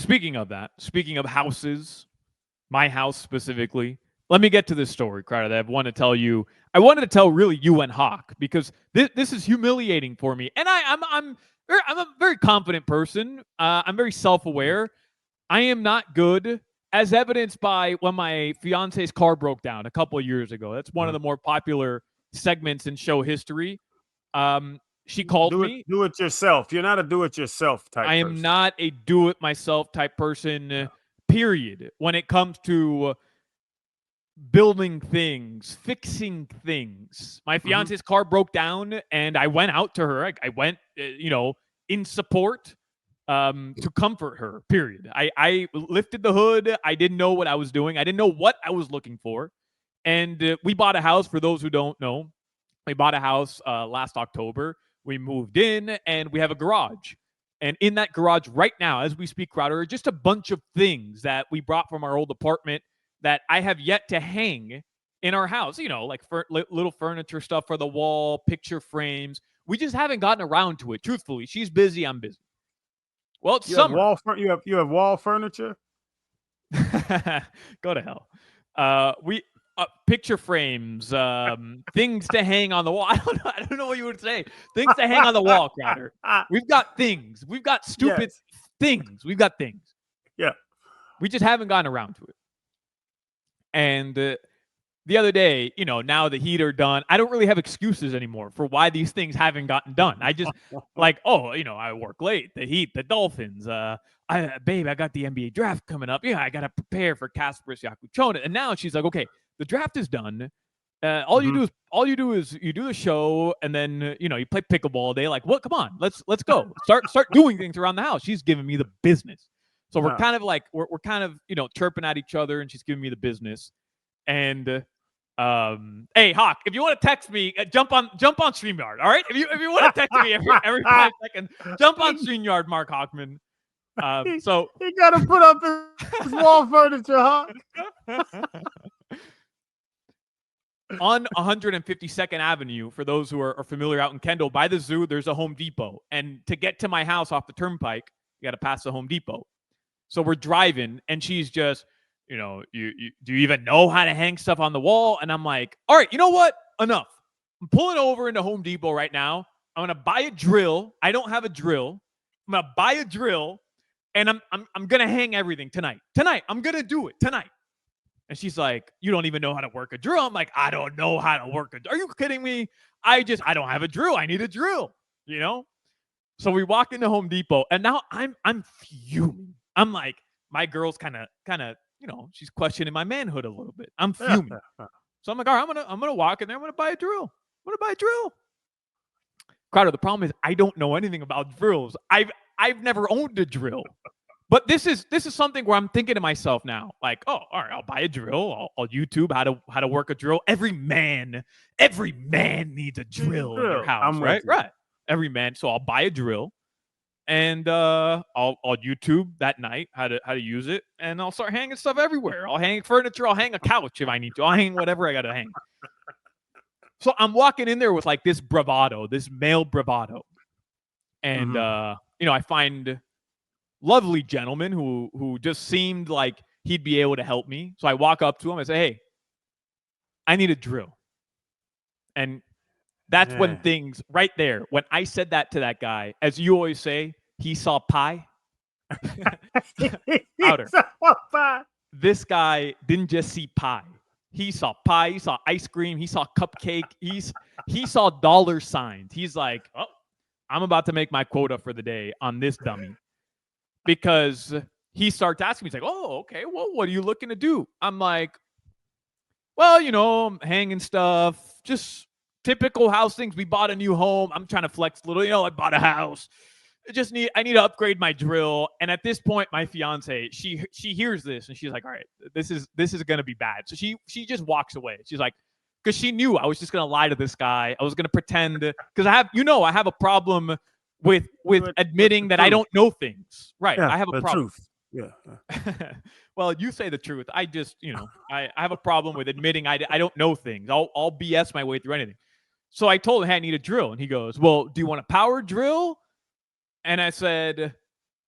speaking of that, speaking of houses, my house specifically, let me get to this story, Crowder, that I want to tell you. I wanted to tell really you and Hawk because this is humiliating for me. And I'm a very confident person. I'm very self-aware. I am not good, as evidenced by when my fiance's car broke down a couple of years ago. That's one of the more popular segments in show history. She called me. Do it yourself. You're not a do it yourself type I am person. not a do it myself type person, period. When it comes to building things, fixing things. My fiance's car broke down and I went out to her. I went, in support to comfort her, period. I lifted the hood. I didn't know what I was doing. I didn't know what I was looking for. And we bought a house, for those who don't know. We bought a house last October. We moved in and we have a garage. And in that garage right now, as we speak, Crowder, are just a bunch of things that we brought from our old apartment that I have yet to hang in our house. Like little furniture stuff for the wall, picture frames. We just haven't gotten around to it. Truthfully, she's busy. I'm busy. Well, it's summer. You have wall furniture. Go to hell. We picture frames, things to hang on the wall. I don't know what you would say. Things to hang on the wall, Crowder. We've got things. We've got stupid things. We've got things. Yeah. We just haven't gotten around to it. And the other day, now the heater done. I don't really have excuses anymore for why these things haven't gotten done. I just I work late. The Heat, the Dolphins. Babe, I got the NBA draft coming up. Yeah, I got to prepare for Kasper Siakam. And now she's like, okay, the draft is done. All you do is you do the show, and then you play pickleball all day. Like, what? Come on, let's go. Start doing things around the house. She's giving me the business. So we're kind of like we're kind of chirping at each other, and she's giving me the business. And hey, Hawk, if you want to text me, jump on StreamYard. All right, if you want to text me every 5 seconds, jump on StreamYard, Mark Hockman. So he got to put up his wall furniture, Hawk. On 152nd Avenue, for those who are familiar out in Kendall, by the zoo, there's a Home Depot. And to get to my house off the turnpike, you got to pass the Home Depot. So we're driving, and she's just, do you even know how to hang stuff on the wall? And I'm like, all right, you know what? Enough. I'm pulling over into Home Depot right now. I'm going to buy a drill. I don't have a drill. I'm going to buy a drill, and I'm going to hang everything tonight. I'm going to do it tonight. And she's like, you don't even know how to work a drill. I'm like, I don't know how to work a drill. Are you kidding me? I don't have a drill. I need a drill, So we walk into Home Depot, and now I'm fuming. I'm like, my girl's kind of, she's questioning my manhood a little bit. I'm fuming. So I'm like, all right, I'm gonna walk in there. I'm gonna buy a drill. Crowder, the problem is I don't know anything about drills. I've never owned a drill. But this is something where I'm thinking to myself now, like, oh, all right, I'll buy a drill. I'll YouTube how to work a drill. Every man needs a drill in their house, right? Right. Every man. So I'll buy a drill, and I'll YouTube that night how to use it, and I'll start hanging stuff everywhere. I'll hang furniture. I'll hang a couch if I need to. I'll hang whatever I got to hang. So I'm walking in there with like this bravado, this male bravado, and I find lovely gentleman who just seemed like he'd be able to help me. So I walk up to him and say, hey, I need a drill. And that's when things right there, when I said that to that guy, as you always say, he saw pie. This guy didn't just see pie. He saw pie. He saw ice cream. He saw cupcake. He saw dollar signs. He's like, oh, I'm about to make my quota for the day on this dummy. Because he starts asking me, he's like, oh, okay, well, what are you looking to do? I'm like, well, I'm hanging stuff, just typical house things. We bought a new home. I'm trying to flex a little. I bought a house. I need to upgrade my drill. And at this point, my fiance, she hears this and she's like, all right, this is going to be bad. So she just walks away. She's like, because she knew I was just going to lie to this guy. I was going to pretend, because I have a problem with admitting that I don't know things. Right. Yeah, I have a problem. Truth. Yeah. Well, you say the truth. I just, I have a problem with admitting I don't know things. I'll BS my way through anything. So I told him, hey, I need a drill. And he goes, well, do you want a power drill? And I said,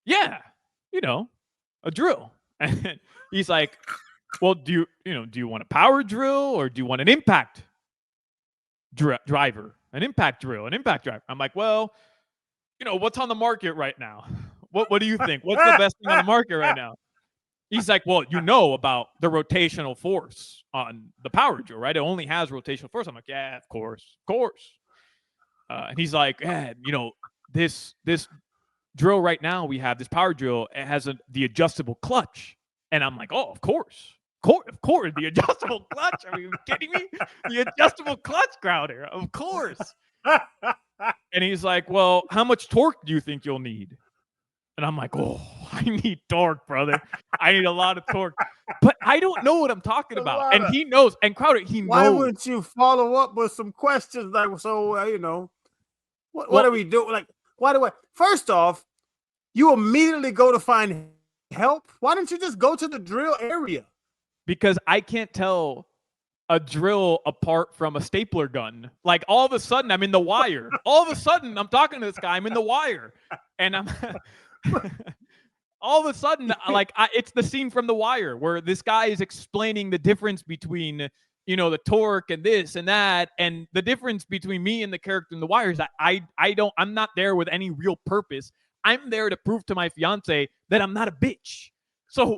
yeah, a drill. And he's like, well, do you want a power drill or do you want an impact driver, an impact drill, an impact driver? I'm like, well, what's on the market right now? What do you think? What's the best thing on the market right now? He's like, well, about the rotational force on the power drill, right? It only has rotational force. I'm like, yeah, of course. And he's like, yeah, this drill right now we have, this power drill, it has the adjustable clutch. And I'm like, oh, of course, the adjustable clutch. Are you kidding me? The adjustable clutch, Crowder, of course. And he's like, well, how much torque do you think you'll need? And I'm like, oh, I need torque, brother. I need a lot of torque. But I don't know what I'm talking about. And he knows. And Crowder, he knows. Why wouldn't you follow up with some questions like, so, what are we doing? Like, why do I? First off, you immediately go to find help. Why don't you just go to the drill area? Because I can't tell a drill apart from a stapler gun. Like, all of a sudden, I'm in the wire. All of a sudden, I'm talking to this guy. I'm in the wire. And I'm... all of a sudden, like, it's the scene from The Wire where this guy is explaining the difference between, the torque and this and that, and the difference between me and the character in The Wire is that I'm not there with any real purpose. I'm there to prove to my fiance that I'm not a bitch. So,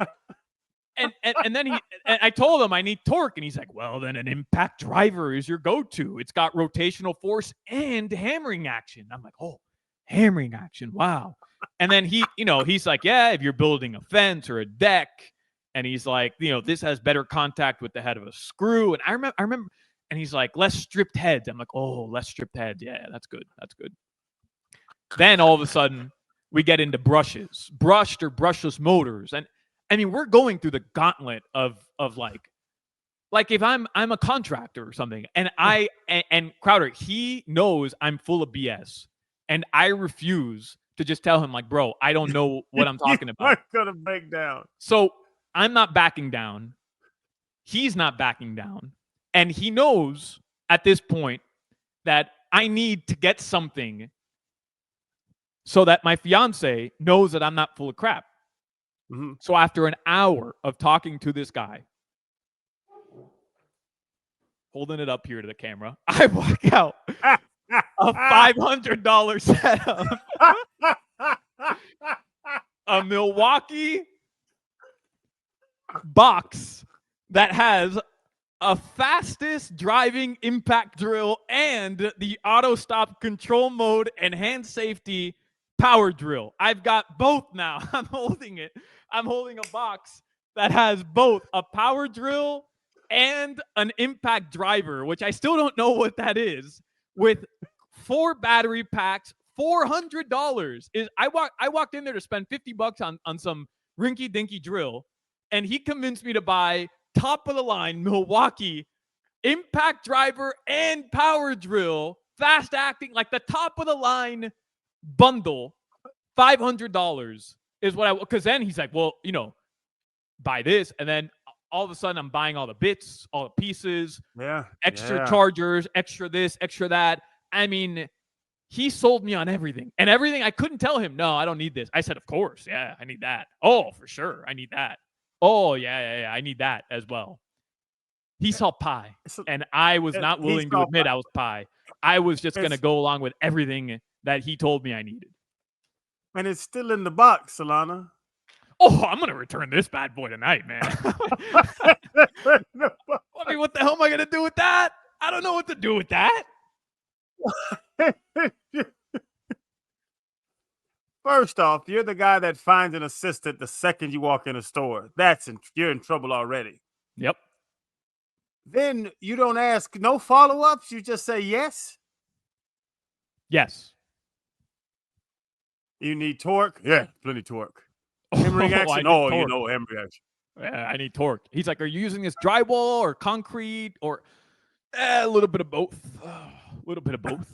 and then I told him I need torque, and he's like, well, then an impact driver is your go-to. It's got rotational force and hammering action. I'm like, oh, hammering action, wow. And then he's like, yeah, if you're building a fence or a deck, and he's like, this has better contact with the head of a screw. And I remember, and he's like, less stripped heads. I'm like, oh, less stripped heads. Yeah, that's good. Then all of a sudden, we get into brushed or brushless motors. And I mean, we're going through the gauntlet of like if I'm a contractor or something, and and Crowder, he knows I'm full of BS, and I refuse to just tell him, like, bro, I don't know what I'm talking about. You're gonna break down. So I'm not backing down. He's not backing down. And he knows at this point that I need to get something so that my fiance knows that I'm not full of crap. Mm-hmm. So after an hour of talking to this guy, holding it up here to the camera, I walk out a $500 setup, a Milwaukee box that has a fastest driving impact drill and the auto stop control mode and hand safety power drill. I've got both now. I'm holding it. I'm holding a box that has both a power drill and an impact driver, which I still don't know what that is, with 4 battery packs. $400 is I walked in there to spend $50 on some rinky dinky drill, and he convinced me to buy top of the line Milwaukee impact driver and power drill, fast acting, like the top of the line bundle. $500 is what because then he's like, well, buy this, and then all of a sudden I'm buying all the bits, all the pieces, extra chargers, extra this, extra that. I mean, he sold me on everything. And everything, I couldn't tell him, no, I don't need this. I said, of course, yeah, I need that. Oh, for sure, I need that. Oh, yeah, I need that as well. He saw pie, and I was not willing to admit I was pie. I was just going to go along with everything that he told me I needed. And it's still in the box, Solana. Oh, I'm going to return this bad boy tonight, man. I mean, what the hell am I going to do with that? I don't know what to do with that. First off, you're the guy that finds an assistant the second you walk in a store. You're in trouble already. Yep. Then you don't ask no follow-ups. You just say yes. Yes. You need torque? Yeah, plenty torque. Hammering action? Hammering action. Yeah, I need torque. He's like, are you using this drywall or concrete or a little bit of both? A little bit of both.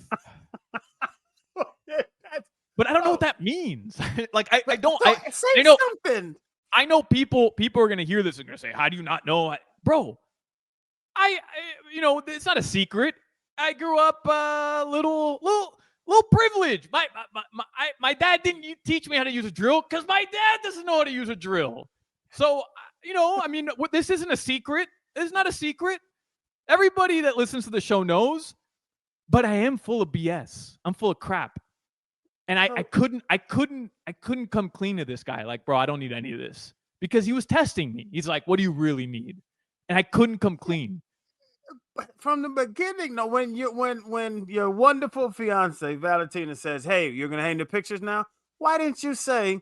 But I don't know what that means. Like, I don't. Say something. I know people are going to hear this and going to say, how do you not know? Bro, I it's not a secret. I grew up little Low privilege. My dad didn't teach me how to use a drill because my dad doesn't know how to use a drill. So, I mean, this isn't a secret. It's not a secret. Everybody that listens to the show knows, but I am full of BS. I'm full of crap. And I couldn't come clean to this guy. Like, bro, I don't need any of this because he was testing me. He's like, what do you really need? And I couldn't come clean. From the beginning, no, when your wonderful fiance Valentina says, "Hey, you're gonna hang the pictures now," why didn't you say,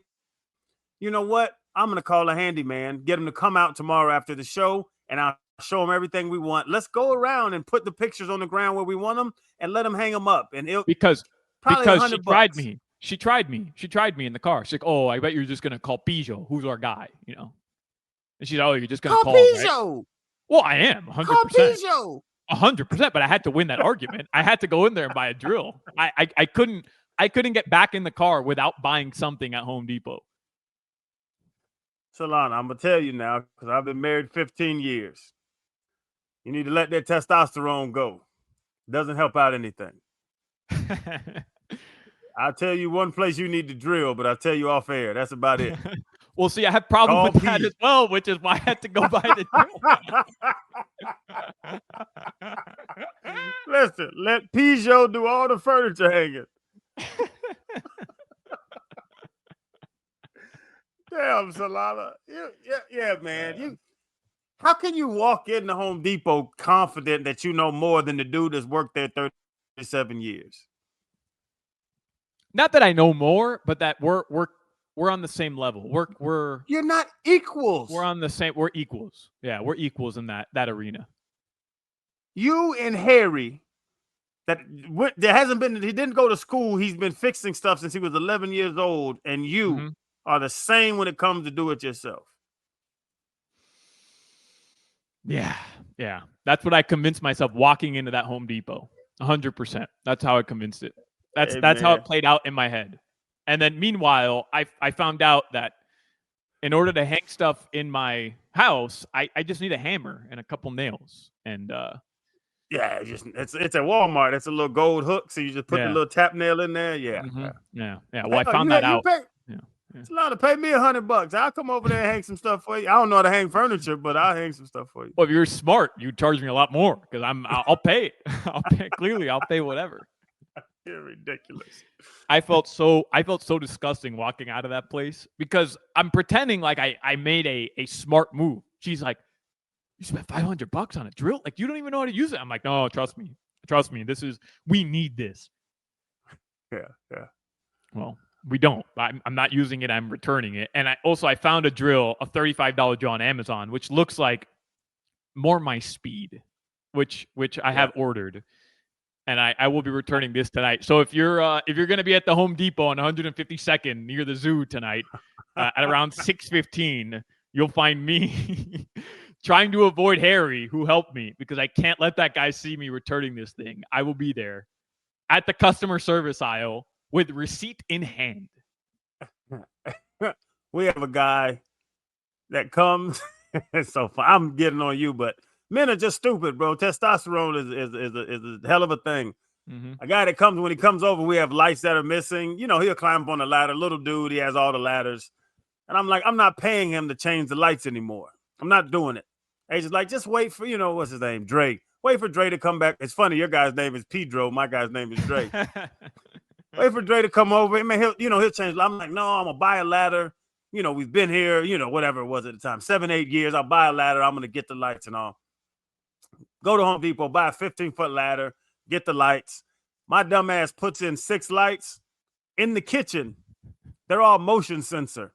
"You know what? I'm gonna call a handyman, get him to come out tomorrow after the show, and I'll show him everything we want. Let's go around and put the pictures on the ground where we want them, and let him hang them up." And it'll because probably she $100. tried me. She tried me in the car. She's like, "Oh, I bet you're just gonna call Pijo, who's our guy," And she's, "Oh, you're just gonna call him, right?" Well, I am 100%. 100%, but I had to win that argument. I had to go in there and buy a drill. I couldn't get back in the car without buying something at Home Depot. Solana, I'm gonna tell you now because I've been married 15 years. You need to let that testosterone go. It doesn't help out anything. I'll tell you one place you need to drill, but I'll tell you off air. That's about it. Well, see, I have problem with that as well, which is why I had to go buy the drill. Listen, let Peugeot do all the furniture hanging. Damn, Solana. Yeah, man. How can you walk into Home Depot confident that you know more than the dude that's worked there 37 years? Not that I know more, but that we're on the same level. You're not equals. We're on the same. We're equals. Yeah, we're equals in that arena. You and Harry, there hasn't been. He didn't go to school. He's been fixing stuff since he was 11 years old, and you are the same when it comes to do it yourself. Yeah. That's what I convinced myself walking into that Home Depot. 100%. That's how I convinced it. That's how it played out in my head. And then meanwhile, I found out that in order to hang stuff in my house, I just need a hammer and a couple nails. And yeah, it's at Walmart. It's a little gold hook, so you just put the little tap nail in there. Yeah. Well, I found that out. It's a lot to pay me $100. I'll come over there and hang some stuff for you. I don't know how to hang furniture, but I'll hang some stuff for you. Well, if you're smart, you charge me a lot more because I'll pay it. I'll pay whatever. You're ridiculous. I felt so disgusting walking out of that place because I'm pretending like I made a smart move. She's like, "You spent $500 on a drill? Like, you don't even know how to use it." I'm like, "No, trust me. We need this." Yeah. Well, we don't. I'm not using it. I'm returning it. And I found a drill, a $35 drill on Amazon, which looks like more my speed, which I have ordered. And I will be returning this tonight. So if you're going to be at the Home Depot on 152nd near the zoo tonight at around 6:15, you'll find me trying to avoid Harry, who helped me, because I can't let that guy see me returning this thing. I will be there at the customer service aisle with receipt in hand. We have a guy that comes. It's so fun. I'm getting on you, but men are just stupid, bro. Testosterone is a hell of a thing. A guy that comes, when he comes over, we have lights that are missing. He'll climb up on the ladder. Little dude, he has all the ladders. And I'm like, I'm not paying him to change the lights anymore. I'm not doing it. And he's just like, just wait for, what's his name? Dre. Wait for Dre to come back. It's funny, your guy's name is Pedro. My guy's name is Dre. Wait for Dre to come over. I mean, he'll change. I'm like, no, I'm gonna buy a ladder. We've been here, whatever it was at the time, 7-8 years. I'll buy a ladder. I'm gonna get the lights and all. Go to Home Depot, buy a 15-foot ladder, get the lights. My dumb ass puts in 6 lights in the kitchen. They're all motion sensor.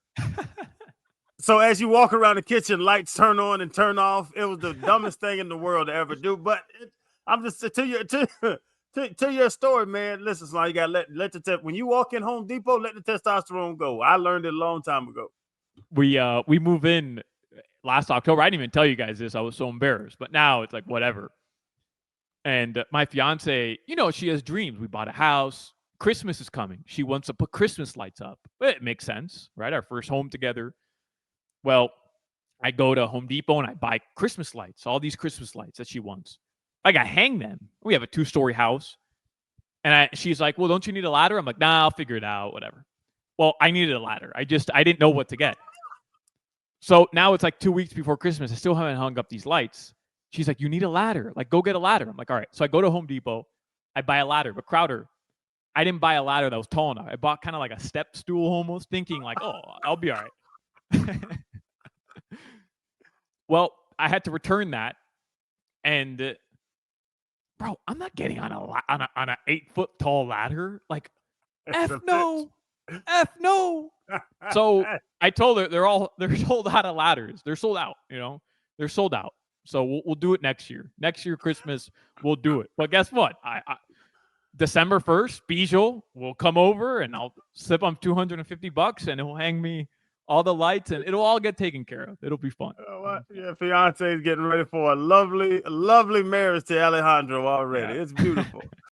So as you walk around the kitchen, lights turn on and turn off. It was the dumbest thing in the world to ever do. But I'm just to your story, man. Listen, so you gotta let when you walk in Home Depot, let the testosterone go. I learned it a long time ago. We move in last October. I didn't even tell you guys this. I was so embarrassed. But now it's like whatever. And my fiance, she has dreams. We bought a house. Christmas is coming. She wants to put Christmas lights up. It makes sense, right? Our first home together. Well, I go to Home Depot and I buy Christmas lights, all these Christmas lights that she wants. I hang them. We have a 2-story house. And she's like, well, don't you need a ladder? I'm like, nah, I'll figure it out, whatever. Well, I needed a ladder. I didn't know what to get. So now it's like 2 weeks before Christmas. I still haven't hung up these lights. She's like, you need a ladder. Like, go get a ladder. I'm like, all right. So I go to Home Depot. I buy a ladder. But Crowder, I didn't buy a ladder that was tall enough. I bought kind of like a step stool almost, thinking like, oh, I'll be all right. Well, I had to return that. And bro, I'm not getting on a 8-foot tall ladder. Like, F no. F no. So I told her they're sold out of ladders. They're sold out, they're sold out. So we'll do it next year. Next year, Christmas, we'll do it. But guess what? December 1st, Bijou will come over and I'll slip him $250 and he'll hang me all the lights and it'll all get taken care of. It'll be fun. Your fiance is getting ready for a lovely marriage to Alejandro already. Yeah. It's beautiful.